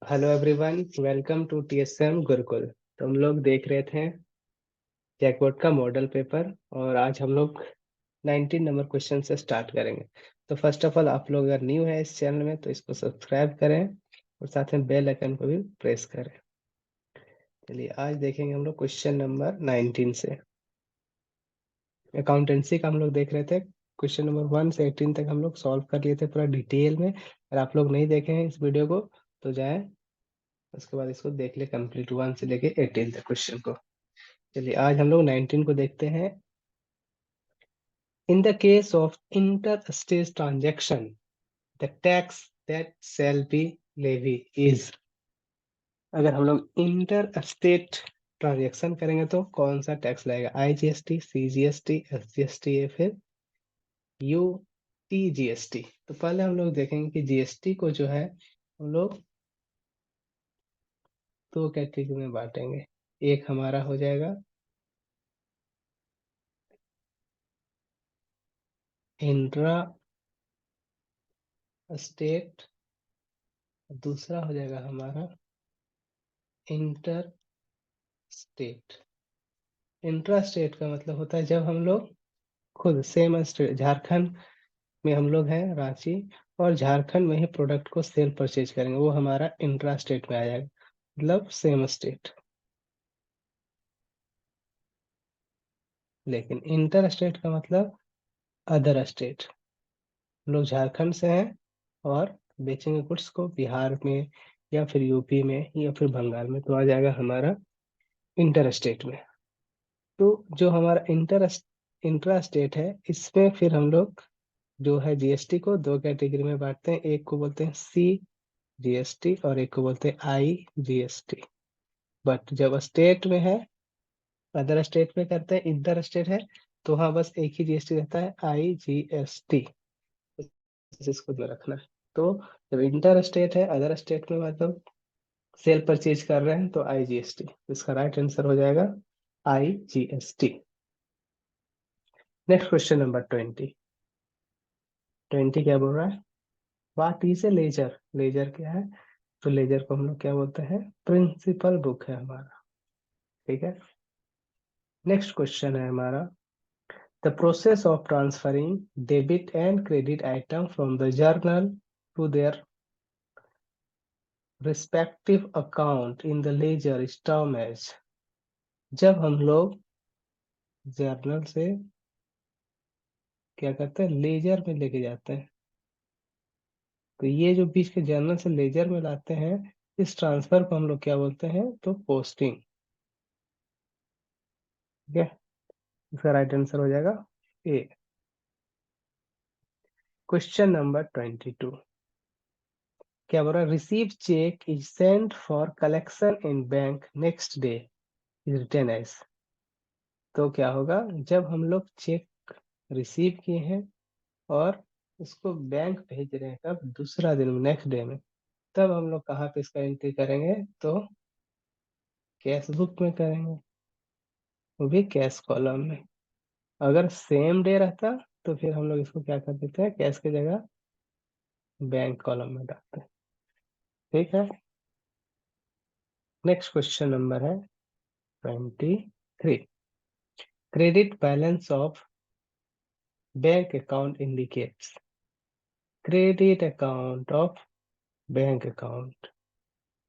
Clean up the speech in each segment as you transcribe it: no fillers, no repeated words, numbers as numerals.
Hello everyone, welcome to TSM Gurukul. तो हम लोग देख रहे थे जैकबोर्ड का मॉडल पेपर और आज हम लोग 19 नंबर क्वेश्चन से स्टार्ट करेंगे। तो फर्स्ट ऑफ ऑल, आप लोग अगर न्यू है इस चैनल में तो इसको सब्सक्राइब करें और साथ में बेल आइकन को भी प्रेस करें। चलिए आज देखेंगे हम लोग क्वेश्चन नंबर 19 से। अकाउंटेंसी का हम लोग देख रहे थे। क्वेश्चन नंबर 1 से 18 तक हम लोग सॉल्व कर लिए थे पूरा डिटेल में। अगर आप लोग नहीं देखे हैं इस वीडियो को तो जाएं, उसके बाद इसको देख ले कंप्लीट 1 से लेके 18 तक क्वेश्चन को। चलिए आज हम लोग 19 को देखते हैं। In the case of inter state transaction the tax that shall be levy is. अगर हम लोग इंटर स्टेट ट्रांजेक्शन करेंगे तो कौन सा टैक्स लगेगा? आईजीएसटी, सीजीएसटी, एसजीएसटी या फिर यूटीजीएसटी? तो पहले हम लोग देखेंगे कि जीएसटी को जो है हम लोग दो कैटेगरी में बांटेंगे। एक हमारा हो जाएगा इंट्रा स्टेट, दूसरा हो जाएगा हमारा इंटर स्टेट। इंट्रा स्टेट का मतलब होता है जब हम लोग खुद सेम स्टेट, झारखंड में हम लोग हैं रांची, और झारखंड में ही प्रोडक्ट को सेल परचेज करेंगे, वो हमारा इंट्रा स्टेट में आ जाएगा, मतलब सेम स्टेट। लेकिन इंटर स्टेट का मतलब अदर स्टेट। हम लोग झारखंड से हैं और बेचेंगे गुड्स को बिहार में या फिर यूपी में या फिर बंगाल में, तो आ जाएगा हमारा इंटर स्टेट में। तो जो हमारा इंट्रा स्टेट है इसमें फिर हम लोग जो है जीएसटी को दो कैटेगरी में बांटते हैं। एक को बोलते हैं सी जीएसटी और एक को बोलते हैं आई जीएसटी। बट जब स्टेट में है, अदर स्टेट में करते हैं, इंटर स्टेट है, तो हाँ बस एक ही जीएसटी रहता है, आई जीएसटी। इसको में रखना है। तो जब इंटर स्टेट है, अदर स्टेट में मतलब सेल परचेज कर रहे हैं, तो आई जीएसटी। इसका राइट आंसर हो जाएगा I GST. Next question number 20। 20 क्या बोल रहा है? What is a ledger? Ledger क्या है? तो लेजर को हम लोग क्या बोलते हैं? प्रिंसिपल बुक है हमारा। ठीक है। नेक्स्ट क्वेश्चन है हमारा, the process of transferring debit and credit item from the journal to their respective account in the ledger is term as. जब हम लोग जर्नल से क्या करते हैं, लेजर में लेके जाते हैं, तो ये जो बीच के जर्नल से लेजर में लाते हैं, इस ट्रांसफर को हम लोग क्या बोलते हैं? तो पोस्टिंग। ठीक है। इसका राइट आंसर हो जाएगा ए। क्वेश्चन नंबर 22 क्या बोल रहा है? Receive cheque is sent for collection in bank next day is written as. तो क्या होगा जब हम लोग चेक रिसीव किए हैं और उसको बैंक भेज रहे हैं, कब? दूसरा दिन, नेक्स्ट डे में, तब हम लोग कहाँ पे इसका एंट्री करेंगे? तो कैश बुक में करेंगे, वो भी कैश कॉलम में। अगर सेम डे रहता तो फिर हम लोग इसको क्या कर देते हैं, कैश की जगह बैंक कॉलम में डालते हैं। ठीक है। नेक्स्ट क्वेश्चन नंबर है 23। Credit balance of bank account indicates. Credit account of bank account,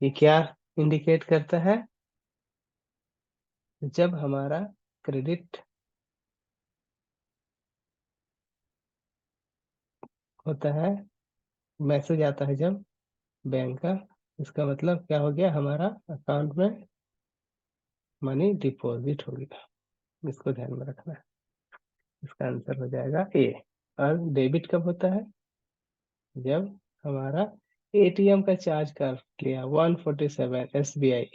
ये क्या इंडिकेट करता है? जब हमारा क्रेडिट होता है, मैसेज आता है जब बैंक का, इसका मतलब क्या हो गया? हमारा अकाउंट में मनी डिपॉजिट हो गया। इसको ध्यान में रखना है। इसका आंसर हो जाएगा ए। और डेबिट कब होता है? जब हमारा एटीएम का चार्ज कर लिया 147 एसबीआई,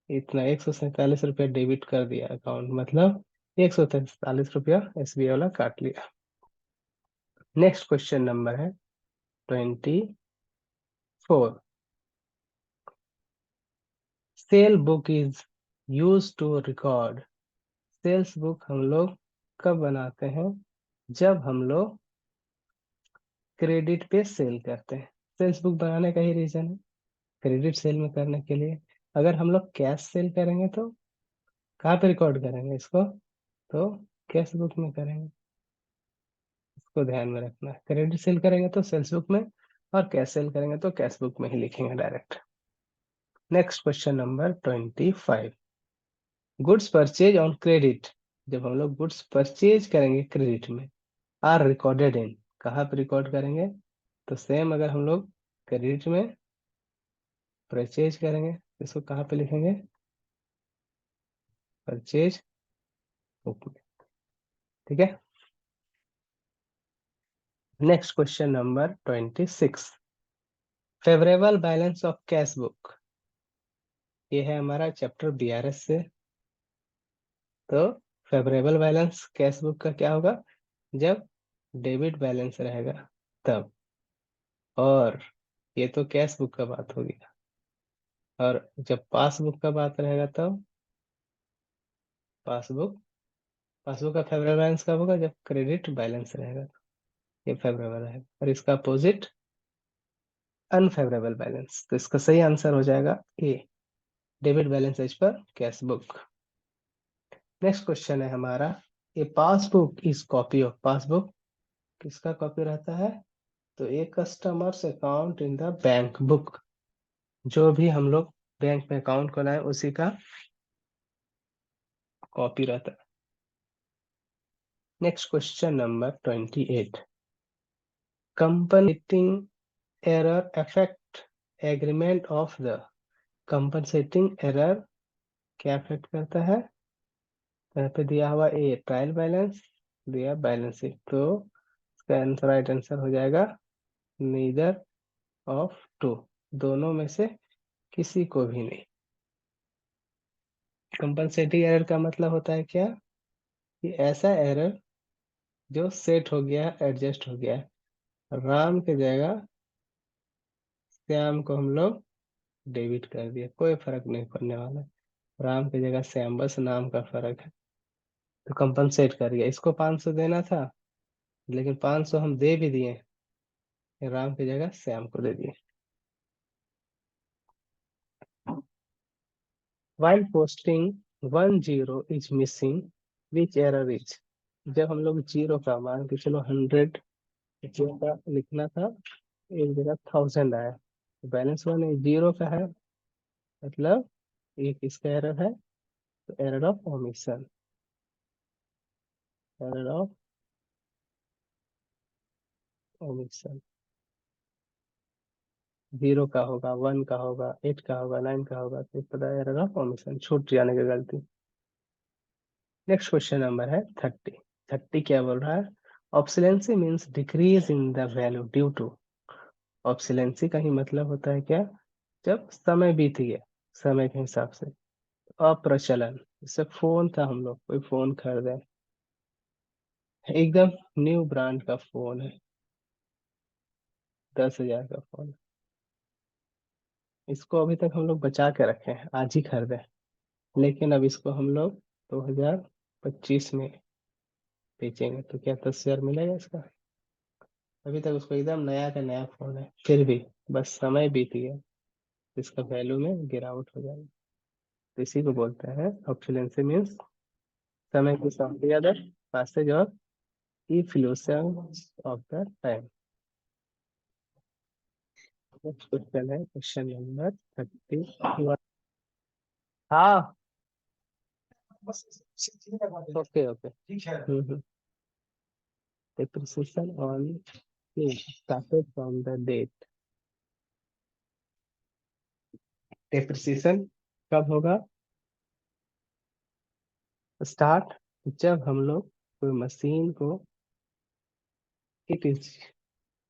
इतना 147 रुपया डेबिट कर दिया अकाउंट, मतलब 143 रुपया एसबीआई वाला काट लिया। नेक्स्ट क्वेश्चन नंबर है 24। Sale book is use to record. Sales book हम लोग कब बनाते हैं? जब हम लोग क्रेडिट पे सेल करते हैं। सेल्स बुक बनाने का ही रीजन है क्रेडिट सेल में करने के लिए अगर हम लोग कैश सेल करेंगे तो कहाँ पे रिकॉर्ड करेंगे इसको, तो कैश बुक में करेंगे। इसको ध्यान में रखना है, क्रेडिट सेल करेंगे तो सेल्स बुक में, और कैश सेल करेंगे तो कैश बुक में ही लिखेंगे direct. Next question number 25, goods purchase on credit, जब हम लोग गुड्स परचेज करेंगे क्रेडिट में, आर रिकॉर्डेड इन, कहाँ पे रिकॉर्ड करेंगे, तो सेम अगर हम लोग क्रेडिट में परचेज करेंगे तो इसको कहाँ पे लिखेंगे, परचेज बुक में। ठीक है। Next question number 26, favourable balance of cash book, ये है हमारा चैप्टर बीआरएस से। तो फेवरेबल बैलेंस कैश बुक का क्या होगा, जब डेबिट बैलेंस रहेगा तब, और ये तो कैश बुक का बात होगी, और जब पासबुक का बात रहेगा तब पासबुक, पासबुक का फेवरेबल बैलेंस कब होगा, जब क्रेडिट बैलेंस रहेगा, ये फेवरेबल है, और इसका अपोजिट अनफेवरेबल बैलेंस। तो इसका सही आंसर हो जाएगा A, debit balance as per cash book. Next question है हमारा, a passbook is copy of, passbook किसका कॉपी रहता है, तो a customer's account in the bank book, जो भी हम लोग बैंक में अकाउंट खोलाए उसी का कॉपी रहता है। Next question number 28, compensating error affect agreement of the, compensating error क्या अफेक्ट करता है, तो यहाँ पे दिया हुआ ए ट्रायल बैलेंस, दिया बैलेंस शीट, तो इसका आंसर राइट आंसर हो जाएगा नीदर ऑफ टू, दोनों में से किसी को भी नहीं। कंपनसेटिंग एरर का मतलब होता है क्या, कि ऐसा एरर जो सेट हो गया, एडजस्ट हो गया है। राम की जगह श्याम को हम लोग डेबिट कर दिया, कोई फर्क नहीं पड़ने वाला, राम की जगह श्याम, बस नाम का फर्क है, तो कंपनसेट कर गया। इसको 500 देना था, लेकिन 500 हम दे भी दिए, राम की जगह श्याम को दे दिए। While posting 10 is missing, which error is, जब हम लोग जीरो का मान के चलो 100 का लिखना था, एक जगह 1000 आया, बैलेंस वन जीरो का है, मतलब एक इसका एरर है, तो error of omission, error of omission, zero का होगा, वन का होगा, 8 का होगा, 9 का होगा, तो पता है एरर ऑफ ओमिशन, छूट जाने की गलती। नेक्स्ट क्वेश्चन नंबर है 30, 30 क्या बोल रहा है, obsolescence means decrease in the value due to, obsolescence का ही मतलब होता है क्या, जब समय बीत गया, समय के हिसाब से, अप्रचलन, जैसे फोन था, हम लोग कोई फोन खरीदे, एकदम न्यू ब्रांड का फोन है, 10,000 का फोन, इसको अभी तक हम लोग बचा के रखे हैं, आज ही खरीदे, लेकिन अब इसको हम लोग 2025 में बेचेंगे, तो क्या 10,000 मिलेगा इसका, अभी तक उसको एकदम नया का नया फोन है, फिर भी बस समय बीत गया, इसका वैल्यू में गिरावट हो जाएगी, तो इसी को बोलते हैं ऑब्सोलेंसी मीन्स समय की समाप्ति या the passage of evolution of the time। Next question है क्वेश्चन नंबर 31। हाँ, okay okay, depreciation on started from the date, depreciation कब होगा, स्टार्ट जब हम लोग कोई मशीन को, it is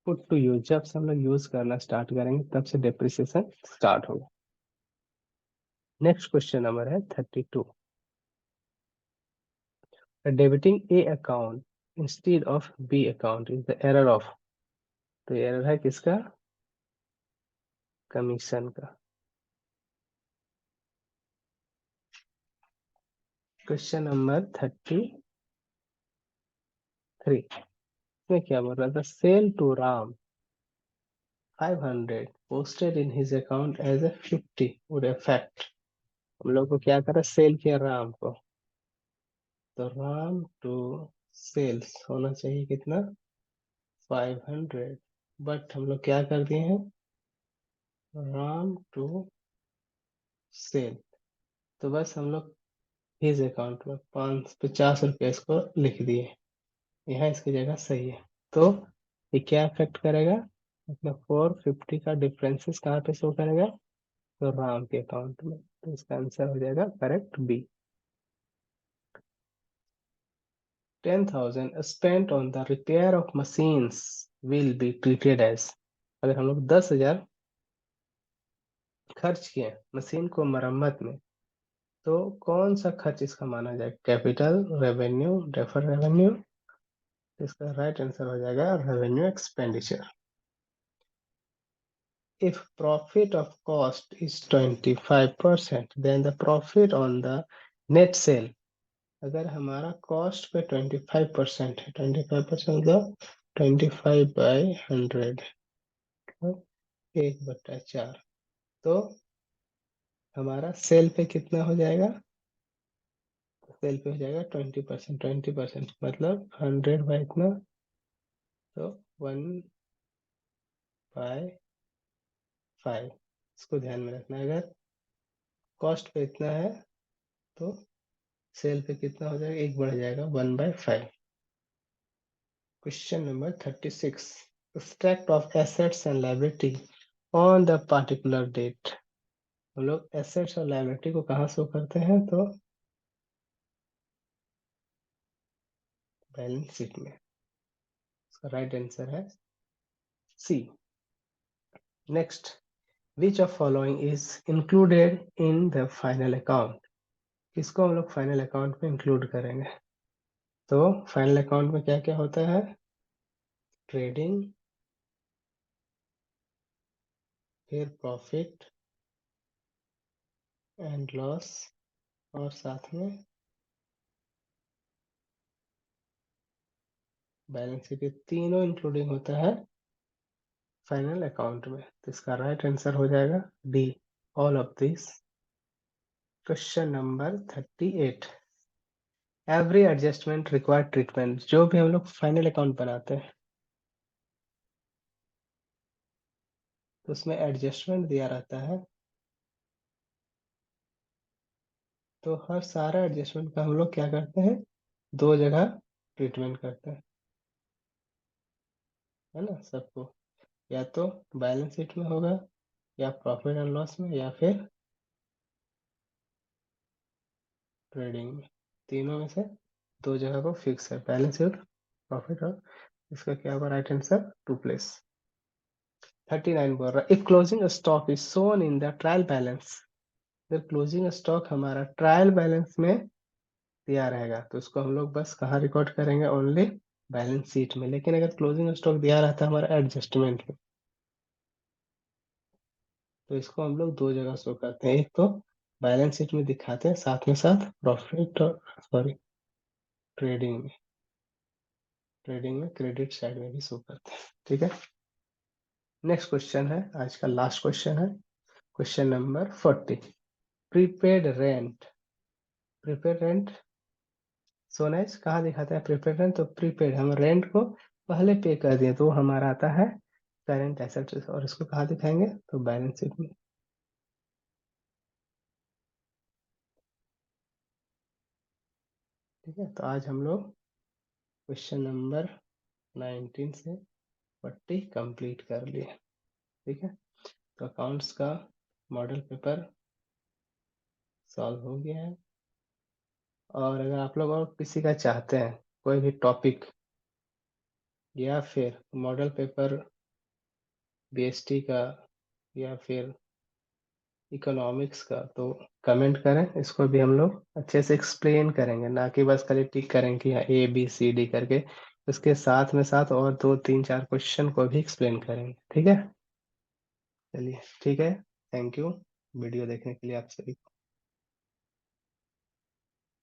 put to use, जब से हम लोग यूज करना स्टार्ट करेंगे तब से डेप्रिसिएशन स्टार्ट होगा। नेक्स्ट क्वेश्चन नंबर है 32, debiting A account instead of B account is the error of, तो एरर है किसका, कमीशन का। क्वेश्चन नंबर 33, इसमें क्या बोल रहा था, sale to Ram 500 posted in his account as a 50 would affect। हम लोग को क्या करा, सेल किया राम को, तो राम टू सेल्स होना चाहिए कितना, 500। बट हम लोग क्या कर दिए हैं, राम टू सेल, तो बस हम लोग हिज अकाउंट में 550 रुपये इसको लिख दिए, यहाँ इसकी जगह सही है। तो ये क्या अफेक्ट करेगा, मतलब 450 का डिफरेंसेस कहाँ पे शो करेगा, तो राम के अकाउंट में, तो इसका आंसर हो जाएगा correct B. 10,000 spent on the repair of machines will be treated as। अगर हम लोग 10,000 खर्च किए मशीन को मरम्मत में, तो कौन सा खर्च इसका माना जाएगा, कैपिटल, रेवेन्यू, डेफर रेवेन्यू। इसका राइट आंसर हो जाएगा revenue expenditure. If profit of cost is 25%, then the profit on the net sale। अगर हमारा कॉस्ट पे 25% है, 25% मतलब 25/100, 1/4, तो हमारा सेल पे कितना हो जाएगा, सेल पे हो जाएगा 20%, 20% मतलब 100 बाई इतना, तो 1/5। इसको ध्यान में रखना, अगर कॉस्ट पे इतना है तो सेल पे कितना हो जाएगा, एक बढ़ जाएगा 1/5। Question number 36, extract of assets and liability on the particular date। हम लोग एसेट्स और लायबिलिटी को कहाँ शो करते हैं, तो बैलेंस शीट में। इसका राइट आंसर है C. Next, which of following is included in the final account. इसको हम लोग फाइनल अकाउंट में इंक्लूड करेंगे, तो फाइनल अकाउंट में क्या क्या होता है, ट्रेडिंग, फिर प्रॉफिट एंड लॉस, और साथ में बैलेंस शीट, तीनों इंक्लूडिंग होता है फाइनल अकाउंट में। तो इसका राइट आंसर हो जाएगा D, all of this. Question number 38, every adjustment required treatment. जो भी हम लोग फाइनल अकाउंट बनाते हैं तो उसमें एडजस्टमेंट दिया रहता है, तो हर सारा एडजस्टमेंट का हम लोग क्या करते हैं, दो जगह ट्रीटमेंट करते हैं, है ना सबको, या तो बैलेंस शीट में होगा, या प्रॉफिट एंड लॉस में, या फिर ट्रेडिंग में। तीनों में से दो जगह को फिक्स है, बैलेंस शीट, प्रॉफिट, और इसका क्या होगा राइट आंसर, टू प्लेस। 39 बोल रहा है, if closing stock is shown in the trial balance. अगर क्लोजिंग स्टॉक हमारा ट्रायल बैलेंस में दिया रहेगा तो उसको हम लोग बस कहाँ रिकॉर्ड करेंगे, ओनली बैलेंस शीट में। लेकिन अगर क्लोजिंग स्टॉक दिया रहता है हमारा एडजस्टमेंट में, तो इसको हम लोग दो जगह शो करते हैं, एक तो बैलेंस शीट में दिखाते हैं, साथ में साथ प्रॉफिट और सॉरी ट्रेडिंग में, ट्रेडिंग में क्रेडिट साइड में भी शो करते हैं, ठीक है। नेक्स्ट क्वेश्चन है, आज का लास्ट क्वेश्चन है, question number 40, prepaid rent. Prepaid rent सोनाइज कहाँ दिखाता है प्रीपेड रेंट, तो प्रीपेड हम रेंट को पहले पे कर दिए, तो वो हमारा आता है करंट एसेट्स, और इसको कहाँ दिखाएंगे, तो बैलेंस शीट में, ठीक है। तो आज हम लोग क्वेश्चन नंबर 19 से 40 कंप्लीट कर लिए, ठीक है। तो अकाउंट्स का मॉडल पेपर सॉल्व हो गया है, और अगर आप लोग और किसी का चाहते हैं कोई भी टॉपिक, या फिर मॉडल पेपर बीएसटी का, या फिर इकोनॉमिक्स का, तो कमेंट करें, इसको भी हम लोग अच्छे से एक्सप्लेन करेंगे, ना कि बस खाली टिक करें कि हाँ ABCD करके, उसके साथ में साथ और 2 3 4 क्वेश्चन को भी एक्सप्लेन करेंगे, ठीक है। चलिए ठीक है, थैंक यू वीडियो देखने के लिए आप सभी को।